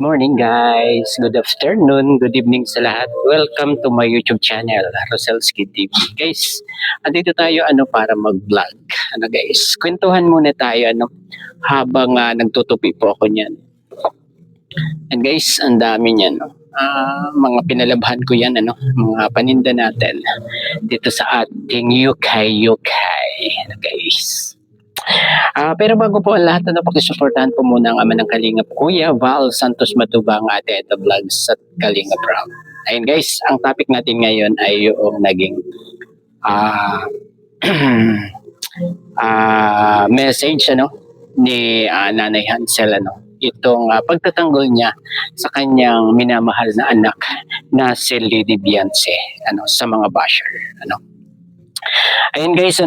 morning guys, good afternoon, good evening sa lahat. Welcome to my YouTube channel, Roselski TV. Guys, andito tayo para mag-vlog. Guys, kwentuhan muna tayo habang nagtutupi po ako niyan. And guys, ang dami niyan mga pinalabhan ko yan mga paninda natin dito sa ating yukay. Guys. Pero bago po ang lahat, pakisuportahan po muna ang ama ng Kalingap, Kuya Val Santos Matubang, Ate Eda Vlogs at Kalingap Rob. Ayun guys, ang topic natin ngayon ay yung naging message ni Nanay Hansel itong pagtatanggol niya sa kanyang minamahal na anak na si Lady Beyonce sa mga basher Ayun guys,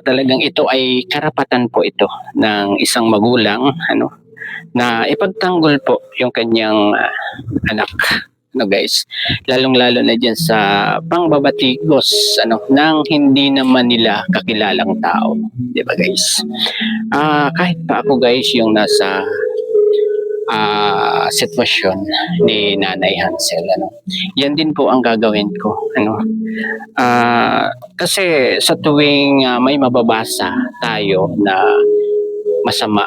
talagang ito ay karapatan po ito ng isang magulang na ipagtanggol po yung kanyang anak. Guys, lalong-lalo na diyan sa pangbabatikos nang hindi naman nila kakilalang tao, 'di ba guys? Kahit pa ako guys yung nasa sitwasyon ni Nanay Hansel yan din po ang gagawin ko kasi sa tuwing may mababasa tayo na masama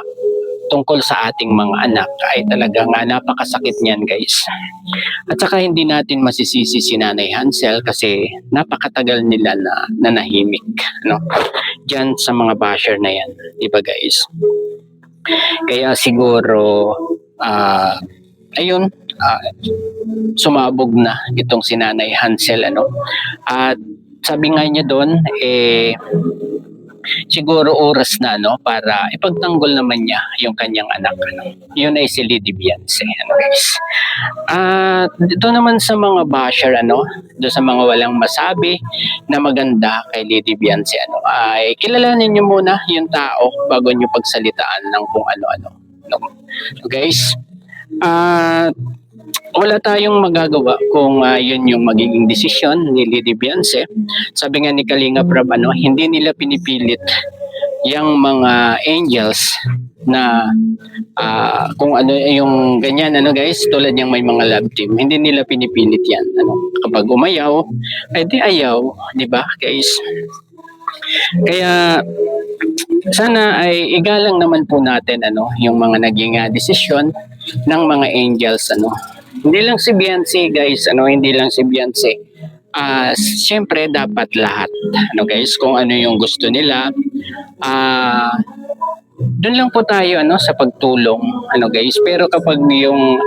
tungkol sa ating mga anak ay talagang napakasakit niyan guys. At saka hindi natin masisisi si Nanay Hansel kasi napakatagal nila na nanahimik diyan sa mga basher na yan, di ba guys? Kaya siguro ayun, sumabog na itong si Nanay Hansel at sabi nga niya doon siguro oras na para ipagtanggol naman niya yung kanyang anak yun ay si Lady Beyonce guys. At dito naman sa mga basher do sa mga walang masabi na maganda kay Lady Beyonce ay kilalanin niyo muna yung tao bago niyo pagsalitaan ng kung ano-ano guys. Wala tayong magagawa kung yun yung magiging desisyon ni Lady Beyonce. Sabi nga ni Kalingap Rob, hindi nila pinipilit yung mga angels na kung ano yung ganyan guys, tulad yung may mga love team, hindi nila pinipilit yan kapag umayaw ay di ayaw, di ba guys? Kaya sana ay igalang naman po natin yung mga naging desisyon ng mga angels hindi lang si Beyonce guys hindi lang si Beyonce. Siyempre dapat lahat guys, kung ano yung gusto nila doon lang po tayo sa pagtulong guys. Pero kapag yung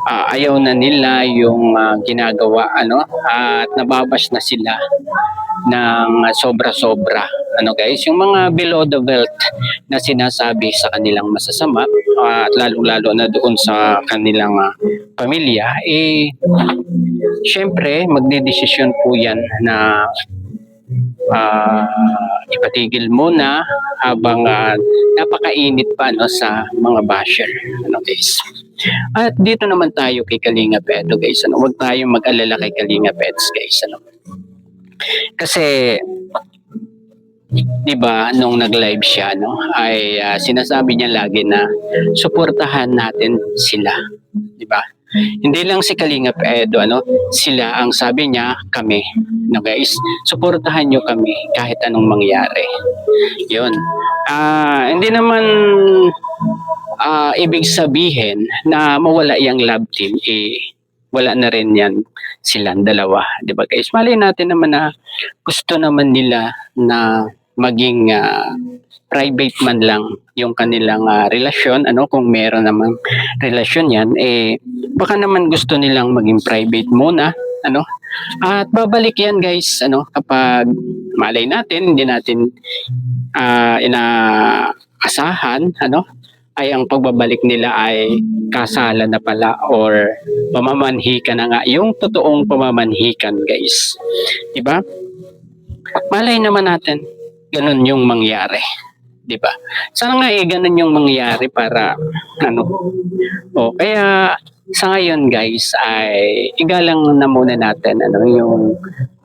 ayaw na nila yung ginagawa at nababash na sila ng sobra-sobra guys, yung mga below the belt na sinasabi sa kanilang masasama at lalong-lalo na doon sa kanilang pamilya syempre magdedesisyon po yan na ipatigil muna habang napakainit pa sa mga basher guys. At dito naman tayo kay Kalingap Edo guys huwag tayong mag-alala kay Kalingap Eds guys kasi di ba nung nag-live siya ay sinasabi niya lagi na suportahan natin sila, di ba? Hindi lang si Kalingap Edo sila ang sabi niya, kami guys, suportahan niyo kami kahit anong mangyari. Yun. Hindi naman ibig sabihin na mawala yung love team wala na rin yan silang dalawa, di ba guys? Malay natin naman na gusto naman nila na maging private man lang yung kanilang relasyon kung meron namang relasyon yan baka naman gusto nilang maging private muna at babalik yan guys kapag malay natin hindi natin inaasahan ay ang pagbabalik nila ay kasalan na pala or pamamanhikan na nga, yung totoong pamamanhikan guys, di ba? Malay naman natin ganun yung mangyari, di ba? Sana nga ganun yung mangyari para kaya sa ngayon guys ay igalang na muna natin yung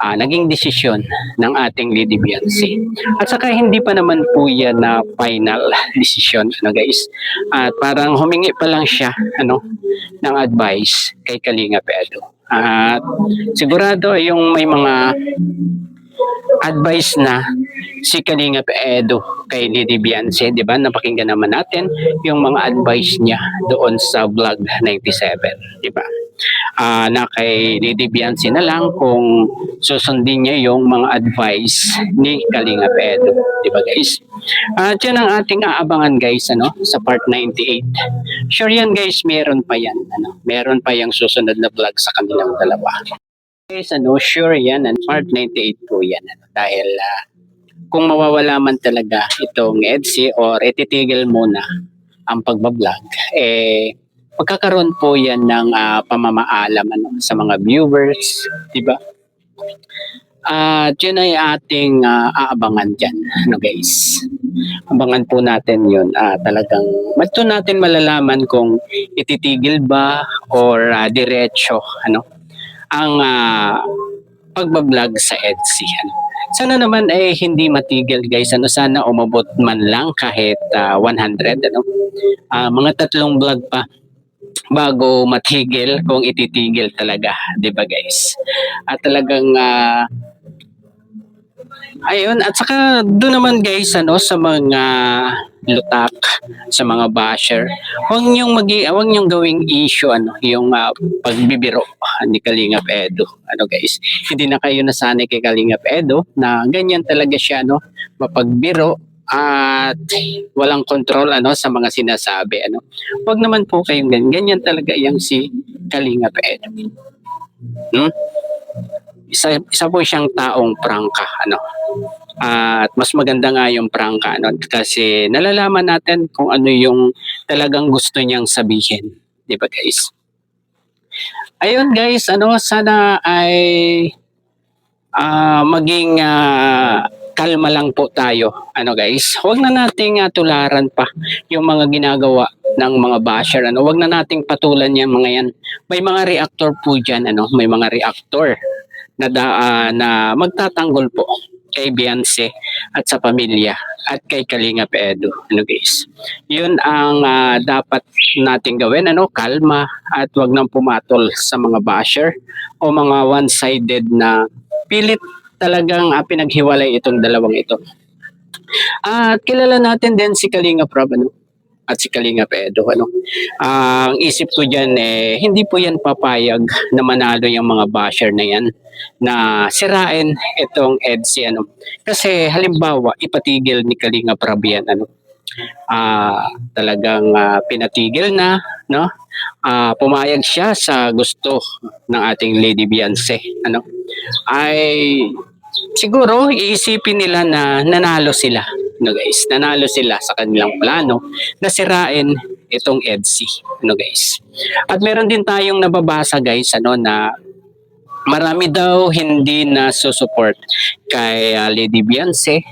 naging desisyon ng ating Lady Beyonce. At saka hindi pa naman po yan na final desisyon guys. At parang humingi pa lang siya ng advice kay Kalinga Edo. At sigurado yung may mga advice na si Kalinga Edo kay Lady Beyonce, di ba? Napakinggan naman natin yung mga advice niya doon sa vlog 97, di ba? Na kay Lady Beyonce na lang kung susundin niya yung mga advice ni Kalinga Edo, di ba guys? At yan ang ating aabangan guys sa part 98. Sure yan guys, meron pa yan. Meron pa yung susunod na vlog sa kanilang dalawa. Guys, sure yan, part 98 po yan. Dahil kung mawawala man talaga itong EDSI or ititigil muna ang pagbablog, magkakaroon po yan ng pamamaalam sa mga viewers, di ba? At yun ay ating aabangan dyan, guys. Abangan po natin yun. Talagang madto natin malalaman kung ititigil ba or diretso, ang pagbablog sa EDSI. Sana naman ay hindi matigil guys. Sana umabot man lang kahit 100. Mga 3 vlog pa bago matigil kung ititigil talaga. Diba guys? At talagang ayun, at saka doon naman guys sa mga lutak, sa mga basher, huwag niyong gawing issue yung pagbibiro ni Kalinga Edo. Guys, hindi na kayo nasanay kay Kalinga Edo na ganyan talaga siya mapagbiro at walang control sa mga sinasabi. Huwag naman po kayong ganyan talaga yang si Kalinga Edo. Isa po siyang taong prangka at mas maganda nga yung prangka kasi nalalaman natin kung ano yung talagang gusto niyang sabihin, di ba guys? Ayun guys, sana ay maging kalma lang po tayo, guys. Huwag na nating tularan pa yung mga ginagawa ng mga basher, huwag na nating patulan yan mga yan. May mga reactor po dyan, may mga reactor na magtatanggol po kay Beyonce at sa pamilya at kay Kalinga Edo. Guys, yun ang dapat nating gawin, kalma at wag nang pumatol sa mga basher o mga one-sided na pilit talagang pinaghiwalay itong dalawang ito. At kilala natin din si Kalinga Prab at si Kalinga Edo. Ang isip ko dyan hindi po yan papayag na manalo yung mga basher na yan na sirain itong EDSI. Kasi halimbawa ipatigil ni Kalinga Prab yan talagang pinatigil na pumayag siya sa gusto ng ating Lady Beyonce ay siguro iisipin nila na nanalo sila guys, nanalo sila sa kanilang plano na sirain itong EDSI guys. At meron din tayong nababasa guys na marami daw hindi na susupport kay Lady Beyonce,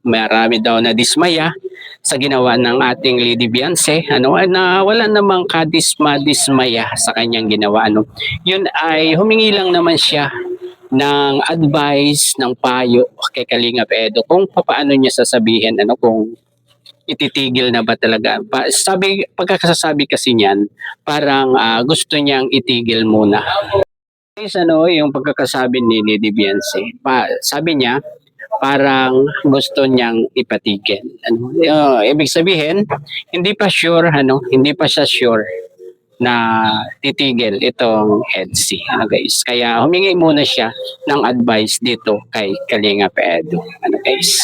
marami daw na dismaya sa ginawa ng ating Lady Beyonce, na wala namang kadismaya sa kanyang ginawa. Yun ay humingi lang naman siya ng advice, ng payo kay Kalinga Edo kung paano niya sasabihin kung ititigil na ba talaga. Pagkakasasabi kasi niyan, parang gusto niyang itigil muna. Guys, yung pagkakasabi ni Lady Beyonce, sabi niya parang gusto niyang ipatigil. Ibig sabihin, hindi pa siya sure na titigil itong EDSI. Guys, kaya humingi muna siya ng advice dito kay Kalinga Edo. Guys,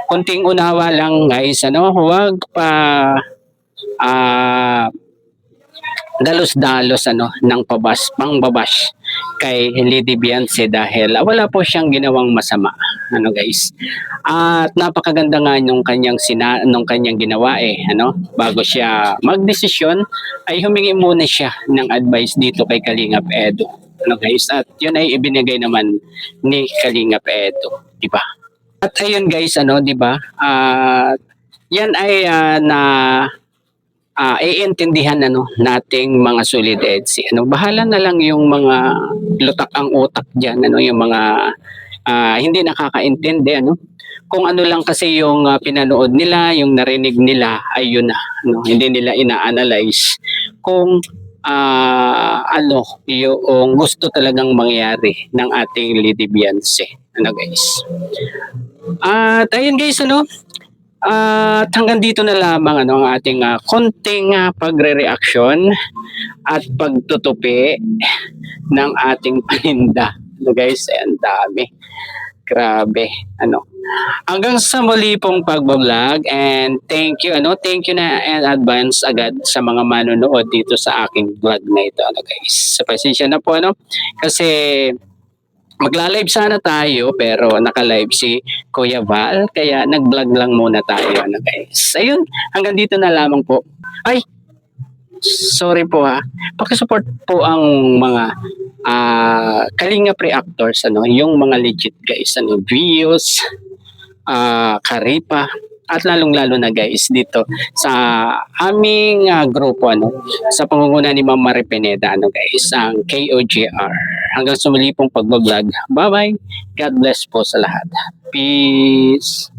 kunting unawa lang guys, huwag pa dalos-dalos ng pangbabash kay Lady Beyonce dahil wala po siyang ginawang masama guys. At napakaganda nga nung kanyang ginawa bago siya magdesisyon ay humingi muna siya ng advice dito kay Kalinga Edo guys. At yun ay ibinigay naman ni Kalinga Edo, di ba? At ayun guys, di ba? Yan ay iintindihan nating mga solid EDSA. Bahala na lang yung mga lutak ang utak diyan, yung mga hindi nakakaintindi, kung ano lang kasi yung pinanood nila, yung narinig nila, ayun na, hindi nila ina-analyze kung yung gusto talagang mangyari ng ating Lady Beyonce. Guys. At ayun guys, at hanggang dito na lamang ang ating konting pagre-reaction at pagtutupi ng ating paninda. Guys, ang dami. Grabe. Hanggang sa muli pong pagbablog, and thank you na in advance agad sa mga manonood dito sa aking vlog na ito, guys. Sa pasensya na po, kasi magla-live sana tayo pero naka-live si Kuya Val, kaya nag-vlog lang muna tayo, guys. Ayun, hanggang dito na lamang po. Ay, sorry po Paki-support po ang mga Kalingap reactors, yung mga legit guys, views, Karipa, at lalong-lalo na guys dito sa aming grupo, sa pangunguna ni Ma'am Mari Pineda, guys, ang KOGR. Hanggang sa muli pong pag-vlog. Bye-bye. God bless po sa lahat. Peace.